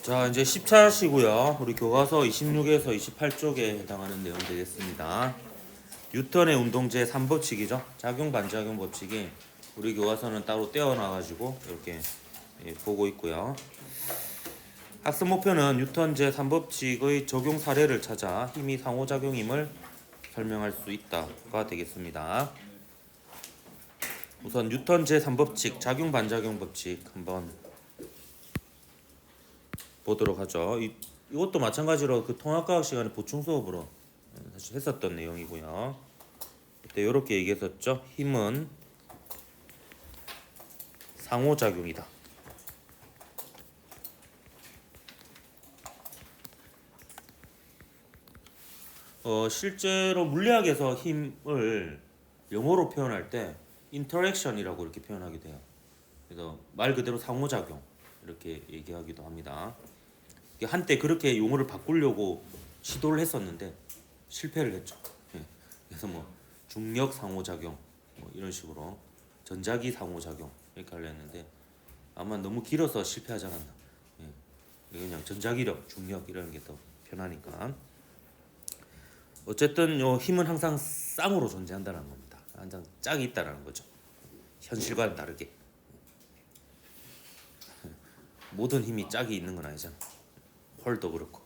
자, 이제 10차시고요. 우리 교과서 26에서 28쪽에 해당하는 내용 되겠습니다. 뉴턴의 운동제 3법칙이죠. 작용 반작용 법칙이 우리 교과서는 따로 떼어놔가지고 이렇게 보고 있고요. 학습 목표는 뉴턴 제3법칙의 적용 사례를 찾아 힘이 상호작용임을 설명할 수 있다가 되겠습니다. 우선 뉴턴 제3법칙 작용 반작용 법칙 한번 보도록 하죠. 이것도 마찬가지로 그 통합과학 시간에 보충 수업으로 사실 했었던 내용이고요. 그때 이렇게 얘기했었죠. 힘은 상호작용이다. 실제로 물리학에서 힘을 영어로 표현할 때 interaction이라고 이렇게 표현하게 돼요. 그래서 말 그대로 상호작용 이렇게 얘기하기도 합니다. 한때 그렇게 용어를 바꾸려고 시도를 했었는데 실패를 했죠. 그래서 뭐 중력 상호작용 뭐 이런 식으로 전자기 상호작용 이렇게 하려 했는데 아마 너무 길어서 실패하지 않았나. 그냥 전자기력, 중력 이런 게 더 편하니까. 어쨌든 요 힘은 항상 쌍으로 존재한다는 겁니다. 항상 짝이 있다는 거죠. 현실과는 다르게. 모든 힘이 짝이 있는 건 아니잖아. 홀도 그렇고.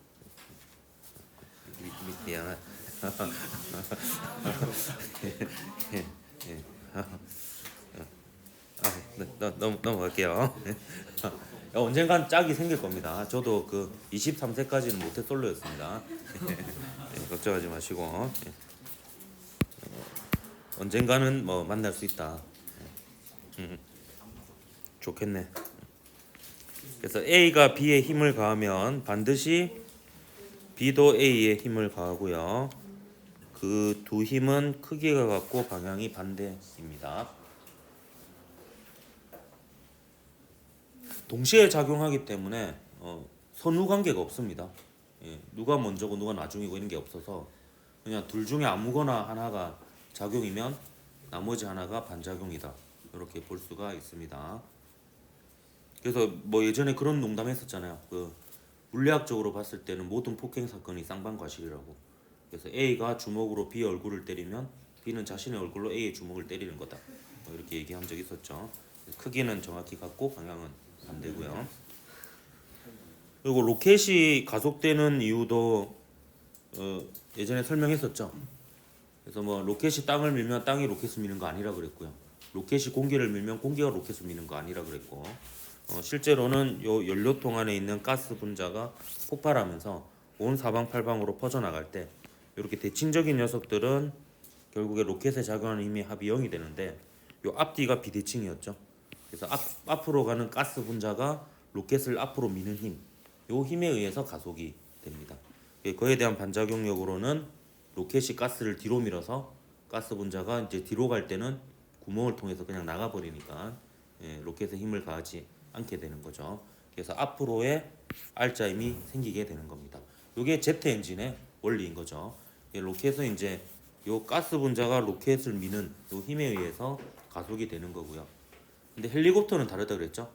미안해. 넘어갈게요. 언젠간 짝이 생길 겁니다. 저도 그 23세까지는 모태솔로였습니다. 걱정하지 마시고 언젠가는 뭐 만날 수 있다. 좋겠네. 그래서 A가 B에 힘을 가하면 반드시 B도 A에 힘을 가하고요. 그 두 힘은 크기가 같고 방향이 반대입니다. 동시에 작용하기 때문에 선후 관계가 없습니다. 누가 먼저고 누가 나중이고 이런 게 없어서 그냥 둘 중에 아무거나 하나가 작용이면 나머지 하나가 반작용이다. 이렇게 볼 수가 있습니다. 그래서 뭐 예전에 그런 농담했었잖아요. 그 물리학적으로 봤을 때는 모든 폭행 사건이 쌍방과실이라고. 그래서 A가 주먹으로 B의 얼굴을 때리면 B는 자신의 얼굴로 A의 주먹을 때리는 거다. 뭐 이렇게 얘기한 적 있었죠. 크기는 정확히 같고 방향은 반대고요. 그리고 로켓이 가속되는 이유도 예전에 설명했었죠. 그래서 뭐 로켓이 땅을 밀면 땅이 로켓을 미는 거 아니라 그랬고요. 로켓이 공기를 밀면 공기가 로켓을 미는 거 아니라 그랬고 실제로는 요 연료통 안에 있는 가스 분자가 폭발하면서 온 사방팔방으로 퍼져나갈 때 이렇게 대칭적인 녀석들은 결국에 로켓에 작용하는 힘이 합이 0이 되는데 요 앞뒤가 비대칭이었죠. 그래서 앞으로 가는 가스 분자가 로켓을 앞으로 미는 힘, 요 힘에 의해서 가속이 됩니다. 그에 대한 반작용력으로는 로켓이 가스를 뒤로 밀어서 가스 분자가 이제 뒤로 갈 때는 구멍을 통해서 그냥 나가버리니까 로켓에 힘을 가하지 않게 되는 거죠. 그래서 앞으로의 R자 힘이 생기게 되는 겁니다. 이게 제트 엔진의 원리인 거죠. 로켓은 이제 요 가스 분자가 로켓을 미는 요 힘에 의해서 가속이 되는 거고요. 근데 헬리콥터는 다르다 그랬죠.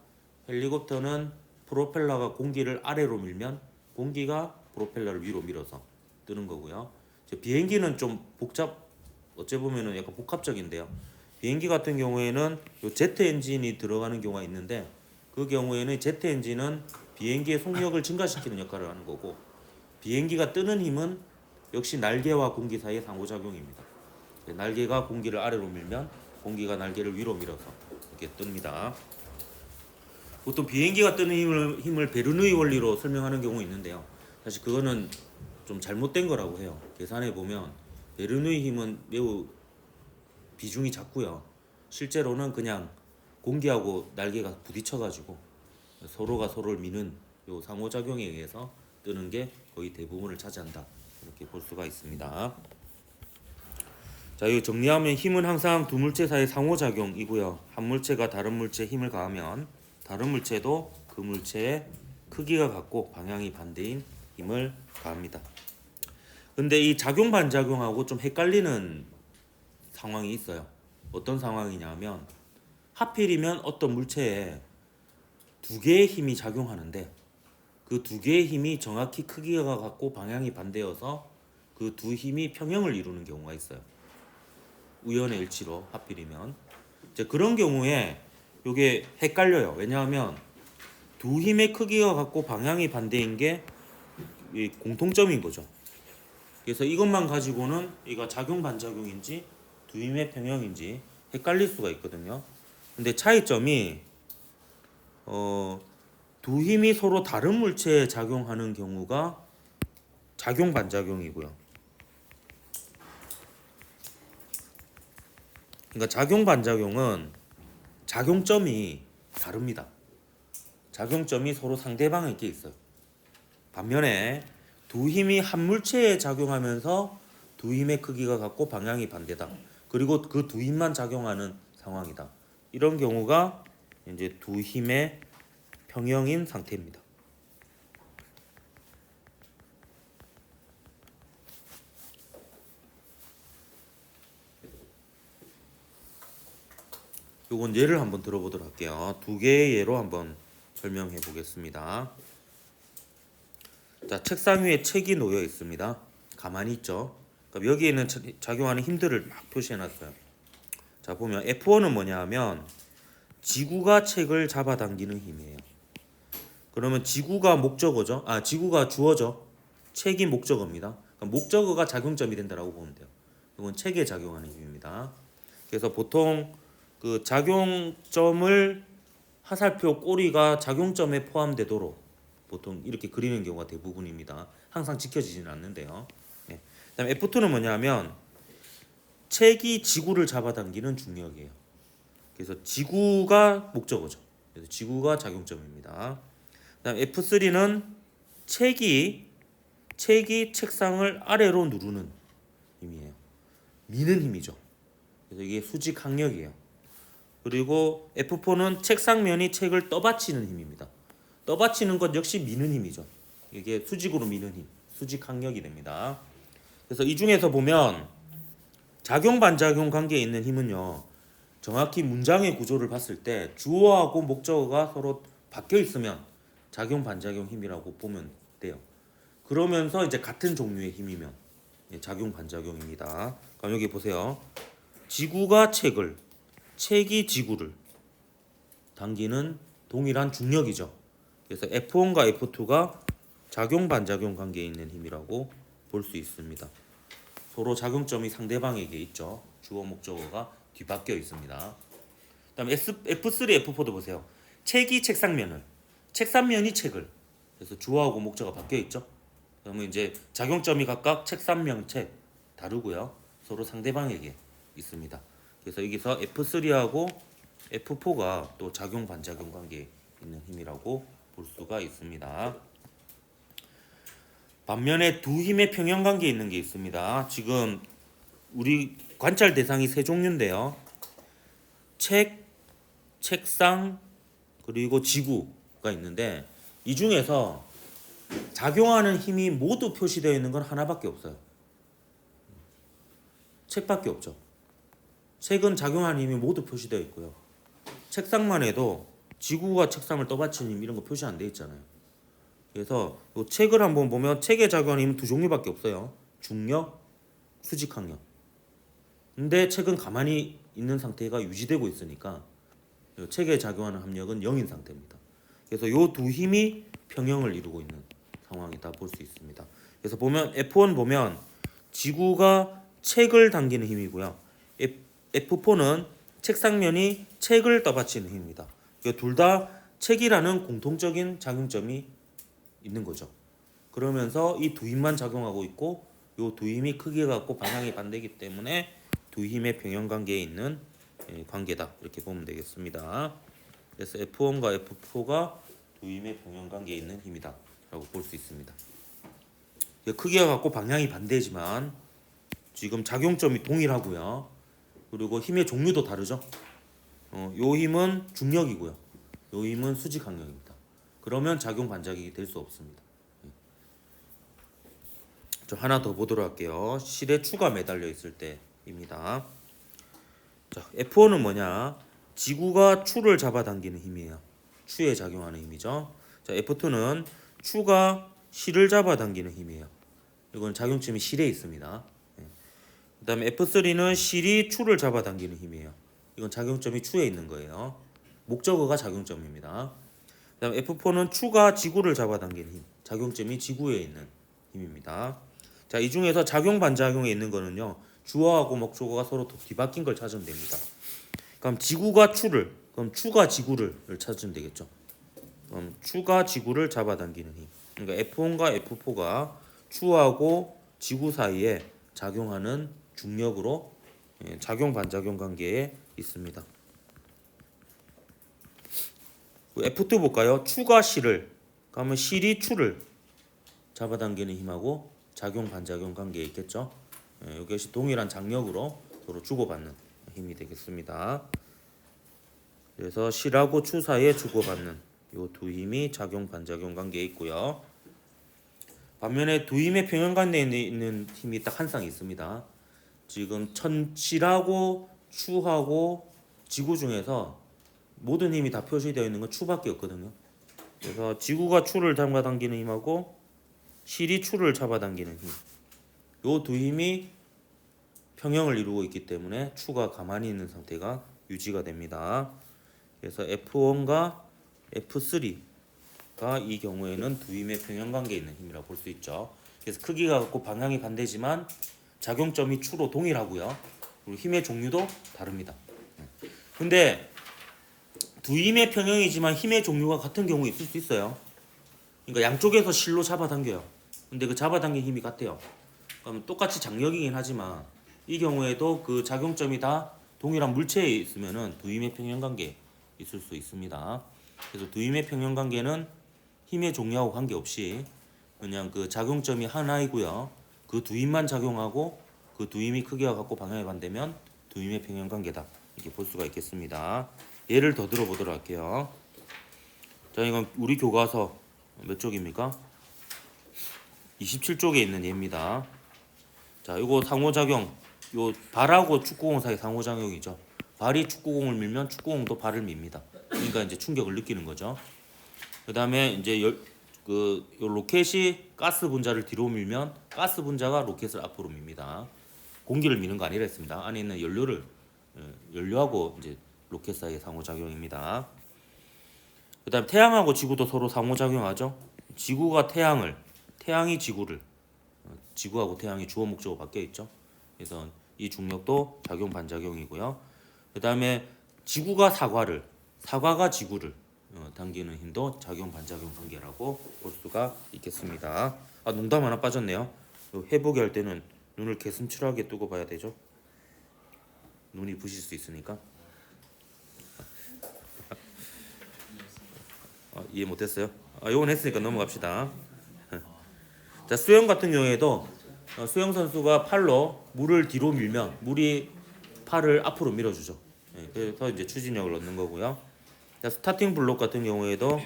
헬리콥터는 프로펠러가 공기를 아래로 밀면 공기가 프로펠러를 위로 밀어서 뜨는 거고요. 비행기는 좀 어찌 보면은 약간 복합적인데요. 비행기 같은 경우에는 요 제트 엔진이 들어가는 경우가 있는데 그 경우에는 제트 엔진은 비행기의 속력을 증가시키는 역할을 하는 거고 비행기가 뜨는 힘은 역시 날개와 공기 사이의 상호작용입니다. 날개가 공기를 아래로 밀면 공기가 날개를 위로 밀어서 이렇게 뜹니다. 보통 비행기가 뜨는 힘을 베르누이 원리로 설명하는 경우 있는데요. 사실 그거는 좀 잘못된 거라고 해요. 계산해 보면 베르누이 힘은 매우 비중이 작고요. 실제로는 그냥 공기하고 날개가 부딪혀가지고 서로가 서로를 미는 요 상호작용에 의해서 뜨는 게 거의 대부분을 차지한다. 이렇게 볼 수가 있습니다. 자, 이거 정리하면 힘은 항상 두 물체 사이의 상호작용이고요. 한 물체가 다른 물체에 힘을 가하면 다른 물체도 그 물체의 크기가 같고 방향이 반대인 힘을 가합니다. 근데 이 작용 반작용하고 좀 헷갈리는 상황이 있어요. 어떤 상황이냐면 하필이면 어떤 물체에 두 개의 힘이 작용하는데 그 두 개의 힘이 정확히 크기가 같고 방향이 반대여서 그 두 힘이 평형을 이루는 경우가 있어요. 우연의 일치로 하필이면 이제 그런 경우에 이게 헷갈려요. 왜냐하면 두 힘의 크기가 같고 방향이 반대인 게 이 공통점인 거죠. 그래서 이것만 가지고는 이거 작용 반작용인지 두 힘의 평형인지 헷갈릴 수가 있거든요. 근데 차이점이 두 힘이 서로 다른 물체에 작용하는 경우가 작용 반작용이고요. 그러니까 작용 반작용은 작용점이 다릅니다. 작용점이 서로 상대방에게 있어요. 반면에 두 힘이 한 물체에 작용하면서 두 힘의 크기가 같고 방향이 반대다. 그리고 그 두 힘만 작용하는 상황이다. 이런 경우가 이제 두 힘의 평형인 상태입니다. 요건 예를 한번 들어보도록 할게요. 두 개의 예로 한번 설명해 보겠습니다. 자, 책상 위에 책이 놓여 있습니다. 가만히 있죠. 그럼 여기에는 작용하는 힘들을 막 표시해 놨어요. 자, 보면 F1은 뭐냐 하면 지구가 책을 잡아당기는 힘이에요. 그러면 지구가 목적어죠. 지구가 주어죠. 책이 목적어입니다. 그러니까 목적어가 작용점이 된다라고 보면 돼요. 이건 책에 작용하는 힘입니다. 그래서 보통 그 작용점을 화살표 꼬리가 작용점에 포함되도록 보통 이렇게 그리는 경우가 대부분입니다. 항상 지켜지지는 않는데요. 네. 그다음에 F2는 뭐냐면 책이 지구를 잡아당기는 중력이에요. 그래서 지구가 목적어죠. 그래서 지구가 작용점입니다. 그다음 F3는 책이 책상을 아래로 누르는 힘이에요. 미는 힘이죠. 그래서 이게 수직 항력이에요. 그리고 F4는 책상면이 책을 떠받치는 힘입니다. 떠받치는 것 역시 미는 힘이죠. 이게 수직으로 미는 힘, 수직 항력이 됩니다. 그래서 이 중에서 보면 작용 반작용 관계에 있는 힘은요. 정확히 문장의 구조를 봤을 때 주어하고 목적어가 서로 바뀌어 있으면 작용 반작용 힘이라고 보면 돼요. 그러면서 이제 같은 종류의 힘이면 작용 반작용입니다. 그럼 여기 보세요. 지구가 책이 지구를 당기는 동일한 중력이죠. 그래서 F1과 F2가 작용 반작용 관계에 있는 힘이라고 볼 수 있습니다. 서로 작용점이 상대방에게 있죠. 주어 목적어가 뒤바뀌어 있습니다. 그다음에 F3, F4도 보세요. 책이 책상면이 책을 그래서 주어하고 목적어가 바뀌어 있죠. 그러면 이제 작용점이 각각 책상면 책 다르고요. 서로 상대방에게 있습니다. 그래서 여기서 F3하고 F4가 또 작용 반작용 관계에 있는 힘이라고 볼 수가 있습니다. 반면에 두 힘의 평형 관계에 있는 게 있습니다. 지금 우리 관찰 대상이 세 종류인데요. 책상, 그리고 지구가 있는데 이 중에서 작용하는 힘이 모두 표시되어 있는 건 하나밖에 없어요. 책밖에 없죠. 책은 작용하는 힘이 모두 표시되어 있고요. 책상만 해도 지구가 책상을 떠받치는 힘 이런 거 표시 안 돼 있잖아요. 그래서 이 책을 한번 보면 책에 작용하는 힘은 두 종류밖에 없어요. 중력, 수직항력. 근데 책은 가만히 있는 상태가 유지되고 있으니까 책에 작용하는 합력은 0인 상태입니다. 그래서 이 두 힘이 평형을 이루고 있는 상황이다 볼 수 있습니다. 그래서 보면 F1 보면 지구가 책을 당기는 힘이고요. F4는 책상면이 책을 떠받치는 힘입니다. 둘 다 책이라는 공통적인 작용점이 있는 거죠. 그러면서 이 두 힘만 작용하고 있고 이 두 힘이 크기가 같고 방향이 반대이기 때문에 두 힘의 평형 관계에 있는 관계다 이렇게 보면 되겠습니다. 그래서 F1과 F4가 두 힘의 평형 관계에 있는 힘이다 라고 볼 수 있습니다. 크기가 같고 방향이 반대지만 지금 작용점이 동일하고요. 그리고 힘의 종류도 다르죠. 요 힘은 중력이고요. 요 힘은 수직 항력입니다. 그러면 작용 반작용이 될 수 없습니다. 저 하나 더 보도록 할게요. 실에 추가 매달려 있을 때입니다. 자, F1은 뭐냐? 지구가 추를 잡아당기는 힘이에요. 추에 작용하는 힘이죠. 자, F2는 추가 실을 잡아당기는 힘이에요. 이건 작용점이 실에 있습니다. 그다음에 F3는 실이 추를 잡아당기는 힘이에요. 이건 작용점이 추에 있는 거예요. 목적어가 작용점입니다. 그다음에 F4는 추가 지구를 잡아당기는 힘. 작용점이 지구에 있는 힘입니다. 자, 이 중에서 작용 반작용에 있는 거는요. 주어하고 목적어가 서로 뒤바뀐 걸 찾으면 됩니다. 그럼 지구가 추를, 그럼 추가 지구를 찾으면 되겠죠. 그럼 추가 지구를 잡아당기는 힘. 그러니까 F1과 F4가 추하고 지구 사이에 작용하는 중력으로 작용 반작용 관계에 있습니다. F2 볼까요? 추가 실을, 그러면 실이 추를 잡아당기는 힘하고 작용 반작용 관계에 있겠죠. 이것이 동일한 장력으로 서로 주고받는 힘이 되겠습니다. 그래서 실하고 추 사이에 주고받는 이 두 힘이 작용 반작용 관계에 있고요. 반면에 두 힘의 평형 관계에 있는 힘이 딱 한 쌍 있습니다. 지금 실하고 추하고 지구 중에서 모든 힘이 다 표시되어 있는 건 추밖에 없거든요. 그래서 지구가 추를 잡아당기는 힘하고 실이 추를 잡아당기는 힘, 이 두 힘이 평형을 이루고 있기 때문에 추가 가만히 있는 상태가 유지가 됩니다. 그래서 F1과 F3가 이 경우에는 두 힘의 평형 관계에 있는 힘이라고 볼 수 있죠. 그래서 크기가 같고 방향이 반대지만 작용점이 추로 동일하고요. 그리고 힘의 종류도 다릅니다. 근데 두 힘의 평형이지만 힘의 종류가 같은 경우 있을 수 있어요. 그러니까 양쪽에서 실로 잡아당겨요. 근데 그 잡아당긴 힘이 같아요. 그럼 똑같이 장력이긴 하지만 이 경우에도 그 작용점이 다 동일한 물체에 있으면은 두 힘의 평형 관계 있을 수 있습니다. 그래서 두 힘의 평형 관계는 힘의 종류하고 관계없이 그냥 그 작용점이 하나이고요. 그 두 힘만 작용하고 그 두 힘이 크기와 같고 방향이 반대면 두 힘의 평형 관계다. 이렇게 볼 수가 있겠습니다. 예를 더 들어보도록 할게요. 자, 이건 우리 교과서 몇 쪽입니까? 27쪽에 있는 예입니다. 자, 이거 상호작용, 요 발하고 축구공 사이 상호작용이죠. 발이 축구공을 밀면 축구공도 발을 밉니다. 그러니까 이제 충격을 느끼는 거죠. 그 다음에 이제 요 로켓이 가스 분자를 뒤로 밀면 가스 분자가 로켓을 앞으로 밉니다. 공기를 미는 거 아니라 했습니다. 안에 있는 연료하고 이제 로켓 사이의 상호작용입니다. 그 다음에 태양하고 지구도 서로 상호작용하죠. 지구가 태양이 지구를, 지구하고 태양이 주어 목적어 바뀌어 있죠. 그래서 이 중력도 작용 반작용이고요. 그 다음에 지구가 사과가 지구를 당기는 힘도 작용 반작용 관계라고 볼 수가 있겠습니다. 아, 농담 하나 빠졌네요. 해보기 할 때는 눈을 개슴츠하게 뜨고 봐야 되죠. 눈이 부실 수 있으니까. 이해 못했어요? 요건 했으니까 넘어갑시다. 자, 수영 같은 경우에도 수영 선수가 팔로 물을 뒤로 밀면 물이 팔을 앞으로 밀어주죠. 그래서 이제 추진력을 얻는 거고요. 자, 스타팅 블록 같은 경우에도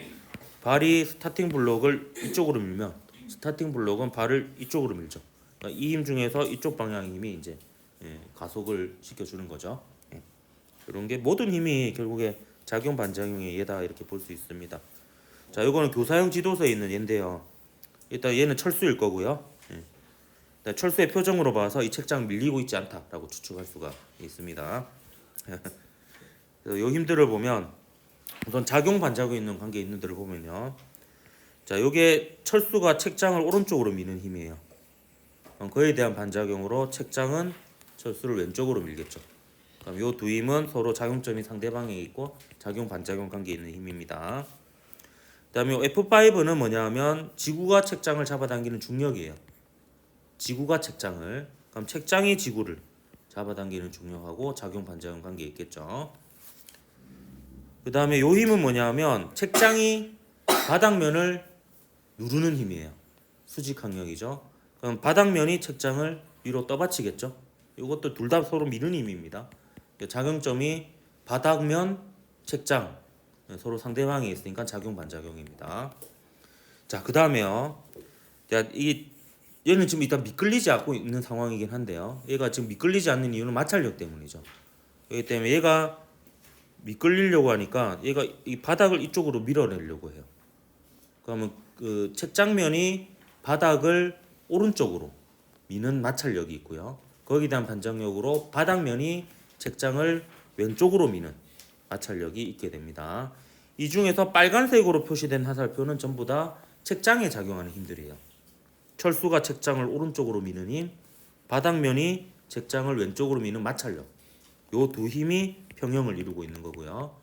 발이 스타팅 블록을 이쪽으로 밀면 스타팅 블록은 발을 이쪽으로 밀죠. 그러니까 이 힘 중에서 이쪽 방향의 힘이 이제 가속을 시켜주는 거죠. 이런 게 모든 힘이 결국에 작용 반작용의 예다 이렇게 볼 수 있습니다. 자, 이거는 교사용 지도서에 있는 예인데요. 일단 얘는 철수일 거고요. 일단 철수의 표정으로 봐서 이 책장 밀리고 있지 않다라고 추측할 수가 있습니다. 그래서 요 힘들을 보면 우선 작용 반작용 있는 관계 있는 데를 보면요. 자, 요게 철수가 책장을 오른쪽으로 미는 힘이에요. 그에 대한 반작용으로 책장은 철수를 왼쪽으로 밀겠죠. 그럼 요 두 힘은 서로 작용점이 상대방에 있고 작용 반작용 관계에 있는 힘입니다. 그다음에 F5는 뭐냐면 지구가 책장을 잡아당기는 중력이에요. 지구가 책장을, 그럼 책장이 지구를 잡아당기는 중력하고 작용 반작용 관계에 있겠죠. 그다음에 요 힘은 뭐냐면 책장이 바닥면을 누르는 힘이에요. 수직 항력이죠. 그럼 바닥면이 책장을 위로 떠받치겠죠. 이것도 둘 다 서로 미는 힘입니다. 작용점이 바닥면, 책장 서로 상대방이 있으니까 작용 반작용입니다. 자, 그다음에요. 자, 얘는 지금 일단 미끌리지 않고 있는 상황이긴 한데요. 얘가 지금 미끌리지 않는 이유는 마찰력 때문이죠. 그렇기 때문에 얘가 미끌리려고 하니까 얘가 이 바닥을 이쪽으로 밀어내려고 해요. 그러면 그 책장면이 바닥을 오른쪽으로 미는 마찰력이 있고요. 거기에 대한 반작용으로 바닥면이 책장을 왼쪽으로 미는 마찰력이 있게 됩니다. 이 중에서 빨간색으로 표시된 화살표는 전부 다 책장에 작용하는 힘들이에요. 철수가 책장을 오른쪽으로 미는 힘, 바닥면이 책장을 왼쪽으로 미는 마찰력. 요 두 힘이 평형을 이루고 있는 거고요.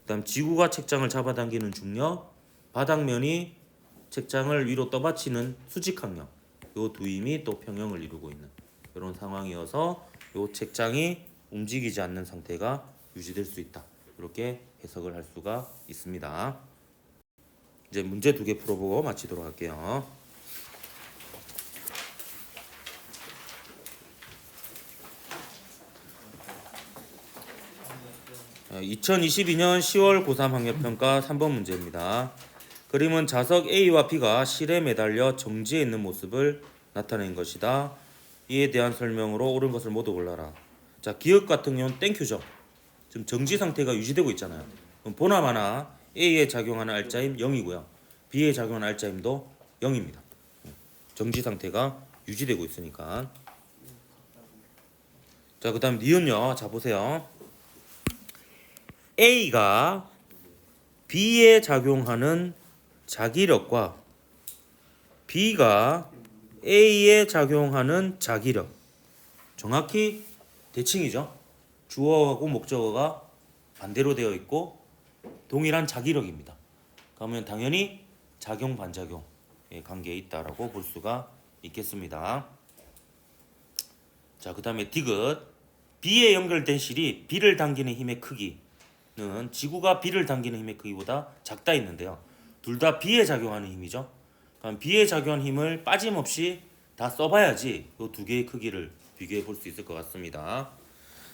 그다음 지구가 책장을 잡아당기는 중력, 바닥면이 책장을 위로 떠받치는 수직항력. 요 두 힘이 또 평형을 이루고 있는 이런 상황이어서 요 책장이 움직이지 않는 상태가 유지될 수 있다. 이렇게 해석을 할 수가 있습니다. 이제 문제 2개 풀어보고 마치도록 할게요. 2022년 10월 고3 학력평가 3번 문제입니다. 그림은 자석 A와 B가 실에 매달려 정지해 있는 모습을 나타낸 것이다. 이에 대한 설명으로 옳은 것을 모두 골라라. 자, 기억 같은 경우는 땡큐죠. 지금 정지 상태가 유지되고 있잖아요. 그럼 보나마나 A에 작용하는 알짜임 0이고요. B에 작용하는 알짜임도 0입니다. 정지 상태가 유지되고 있으니까. 자, 그 다음 니은요. 자, 보세요. A가 B에 작용하는 자기력과 B가 A에 작용하는 자기력, 정확히 대칭이죠. 주어하고 목적어가 반대로 되어 있고 동일한 자기력입니다. 그러면 당연히 작용 반작용의 관계에 있다라고 볼 수가 있겠습니다. 자, 그 다음에 디귿. B에 연결된 실이 B를 당기는 힘의 크기는 지구가 B를 당기는 힘의 크기보다 작다 했는데요. 둘 다 B에 작용하는 힘이죠. 그럼 B에 작용하는 힘을 빠짐없이 다 써봐야지 이 두 개의 크기를 비교해 볼 수 있을 것 같습니다.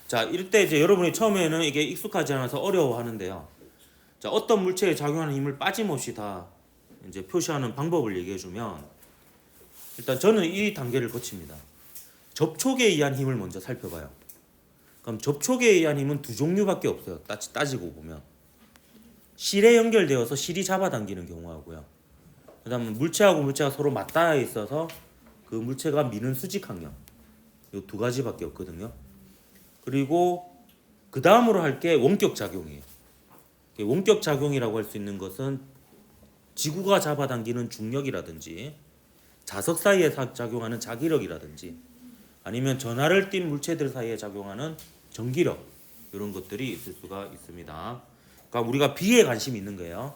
자, 이럴 때 이제 여러분이 처음에는 이게 익숙하지 않아서 어려워하는데요. 자, 어떤 물체에 작용하는 힘을 빠짐없이 다 이제 표시하는 방법을 얘기해주면 일단 저는 이 단계를 거칩니다. 접촉에 의한 힘을 먼저 살펴봐요. 그럼 접촉에 의한 힘은 두 종류밖에 없어요. 따지고 보면 실에 연결되어서 실이 잡아당기는 경우하고요. 그 다음에 물체하고 물체가 서로 맞닿아 있어서 그 물체가 미는 수직항력, 이 두 가지밖에 없거든요. 그리고 그 다음으로 할 게 원격작용이에요. 원격작용이라고 할 수 있는 것은 지구가 잡아당기는 중력이라든지 자석 사이에 작용하는 자기력이라든지 아니면 전하를 띤 물체들 사이에 작용하는 전기력, 이런 것들이 있을 수가 있습니다. 그러니까 우리가 B에 관심이 있는 거예요.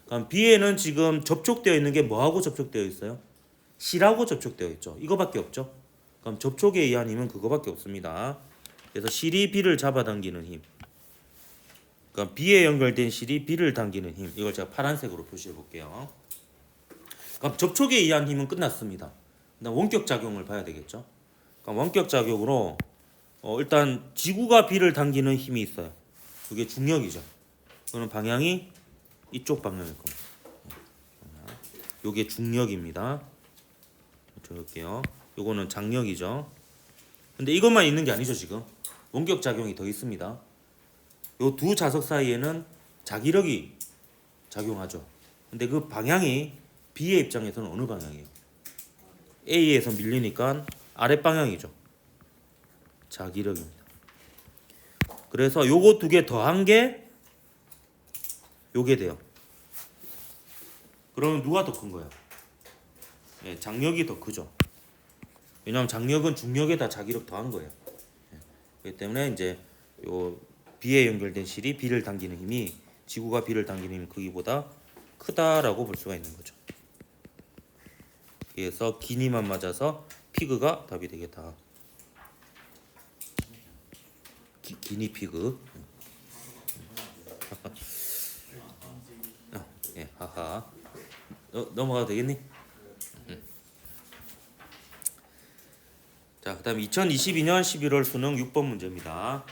그럼 B에는 지금 접촉되어 있는 게 뭐하고 접촉되어 있어요? 실하고 접촉되어 있죠. 이거밖에 없죠. 그럼 접촉에 의한 힘은 그거밖에 없습니다. 그래서 실이 B를 잡아당기는 힘. 그러니까 B에 연결된 실이 B를 당기는 힘. 이걸 제가 파란색으로 표시해 볼게요. 그럼 접촉에 의한 힘은 끝났습니다. 그다음 원격 작용을 봐야 되겠죠. 그러니까 원격 작용으로 일단 지구가 B를 당기는 힘이 있어요. 그게 중력이죠. 그거는 방향이 이쪽 방향일 겁니다. 요게 중력입니다. 적을게요. 요거는 장력이죠. 근데 이것만 있는 게 아니죠. 지금 원격 작용이 더 있습니다. 요 두 자석 사이에는 자기력이 작용하죠. 근데 그 방향이 B의 입장에서는 어느 방향이에요? A에서 밀리니까 아랫 방향이죠. 자기력입니다. 그래서 요거 두 개 더한 게 요게 돼요. 그러면 누가 더 큰 거예요? 네, 장력이 더 크죠. 왜냐하면 장력은 중력에다 자기력 더한 거예요. 그렇기 때문에 이제 요 B에 연결된 실이 B를 당기는 힘이 지구가 B를 당기는 힘 크기보다 크다라고 볼 수가 있는 거죠. 그래서 기니만 맞아서 피그가 답이 되겠다. 기니 피그. 예, 하하. 넘어가도 되겠니? 자, 그다음 2022년 11월 수능 6번 문제입니다.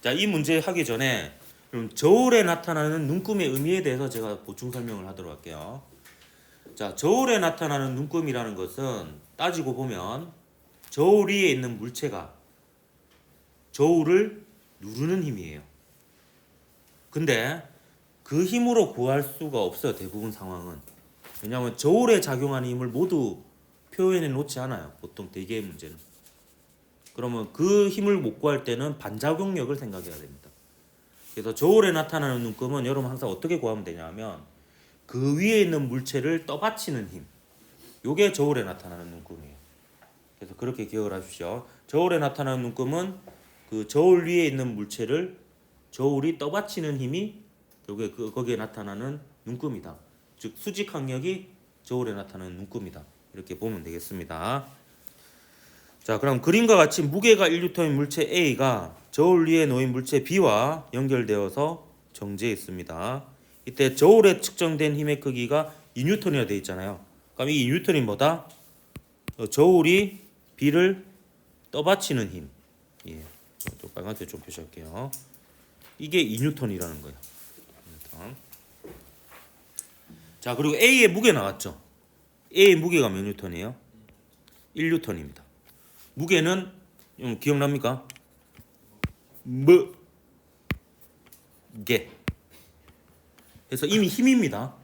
자, 이 문제 하기 전에 그럼 저울에 나타나는 눈금의 의미에 대해서 제가 보충 설명을 하도록 할게요. 자, 저울에 나타나는 눈금이라는 것은 따지고 보면 저울 위에 있는 물체가 저울을 누르는 힘이에요. 근데 그 힘으로 구할 수가 없어요. 대부분 상황은. 왜냐하면 저울에 작용하는 힘을 모두 표현해 놓지 않아요. 보통 대개의 문제는. 그러면 그 힘을 못 구할 때는 반작용력을 생각해야 됩니다. 그래서 저울에 나타나는 눈금은 여러분 항상 어떻게 구하면 되냐면 그 위에 있는 물체를 떠받치는 힘. 요게 저울에 나타나는 눈금이에요. 그래서 그렇게 기억을 하십시오. 저울에 나타나는 눈금은 그 저울 위에 있는 물체를 저울이 떠받치는 힘이 요게 거기에 나타나는 눈금이다. 즉 수직 항력이 저울에 나타나는 눈금이다. 이렇게 보면 되겠습니다. 자, 그럼 그림과 같이 무게가 1N인 물체 A가 저울 위에 놓인 물체 B와 연결되어서 정지해 있습니다. 이때 저울에 측정된 힘의 크기가 2N이라 되어 있잖아요. 그럼 이 2N이 뭐다? 저울이 B를 떠받치는 힘. 예, 또 빨간색 좀 표시할게요. 이게 2N이라는 거예요. 자, 그리고 A의 무게 나왔죠. A의 무게가 몇 N이에요? 1N입니다. 무게는 기억납니까? 게. 그래서 이미 힘입니다.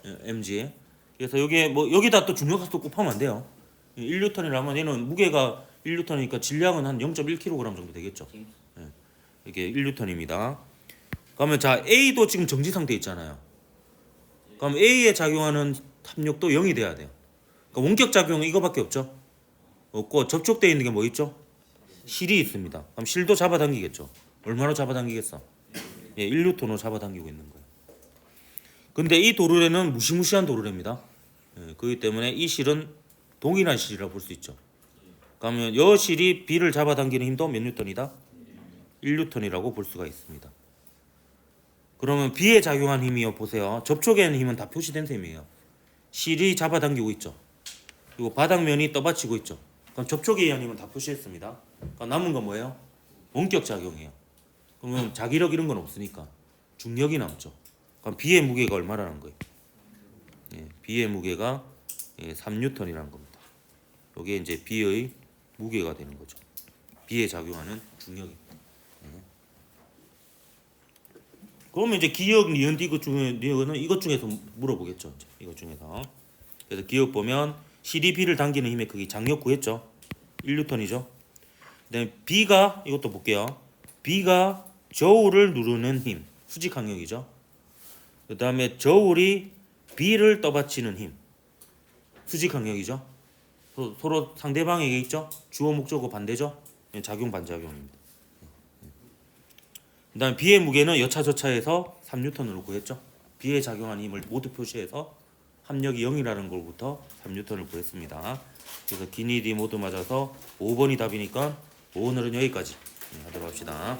mg. 그래서 여기에 뭐 여기다 또 중력학도 곱하면 안 돼요. 1N이라면 얘는 무게가 1N이니까 질량은 한 0.1kg 정도 되겠죠. 이게 1N입니다. 그러면 자 A도 지금 정지 상태 있잖아요. 그럼 A에 작용하는 합력도 0이 돼야 돼요. 그러니까 원격 작용은 이거밖에 없죠. 없고 접촉되어 있는 게 뭐 있죠? 실이 있습니다. 그럼 실도 잡아당기겠죠. 얼마나 잡아당기겠어? 예, 1N으로 잡아당기고 있는 거예요. 근데 이 도르래는 무시무시한 도르래입니다. 예, 그렇기 때문에 이 실은 동일한 실이라고 볼 수 있죠. 그러면 이 실이 B를 잡아당기는 힘도 몇 N이다? 1N이라고 볼 수가 있습니다. 그러면 B에 작용한 힘이요, 보세요. 접촉에 있는 힘은 다 표시된 셈이에요. 실이 잡아당기고 있죠. 그리고 바닥면이 떠받치고 있죠. 그럼 접촉에 의한 힘은 다 표시했습니다. 그럼 남은 건 뭐예요? 원격 작용이에요. 그러면 자기력 이런 건 없으니까 중력이 남죠. 그럼 B의 무게가 얼마라는 거예요? 예, B의 무게가 3N이라는 겁니다. 이게 이제 B의 무게가 되는 거죠. B에 작용하는 중력입니다. 그러면 이제 기억, 니은, 디귿 중에 니은은 이것 중에서 물어보겠죠. 이제 이것 중에서. 그래서 기억 보면 실이 B를 당기는 힘의 크기 장력 구했죠. 1N이죠. 그다음에 B가 이것도 볼게요. B가 저울을 누르는 힘, 수직 항력이죠. 그다음에 저울이 B를 떠받치는 힘, 수직 항력이죠. 서로 상대방에게 있죠. 주어 목적어 반대죠. 작용 반작용입니다. 그다음에 B의 무게는 여차저차해서 3N으로 구했죠. B에 작용한 힘을 모두 표시해서 합력이 0이라는 걸부터 3N을 구했습니다. 그래서 기니 디 모두 맞아서 5번이 답이니까 오늘은 여기까지 하도록 합시다.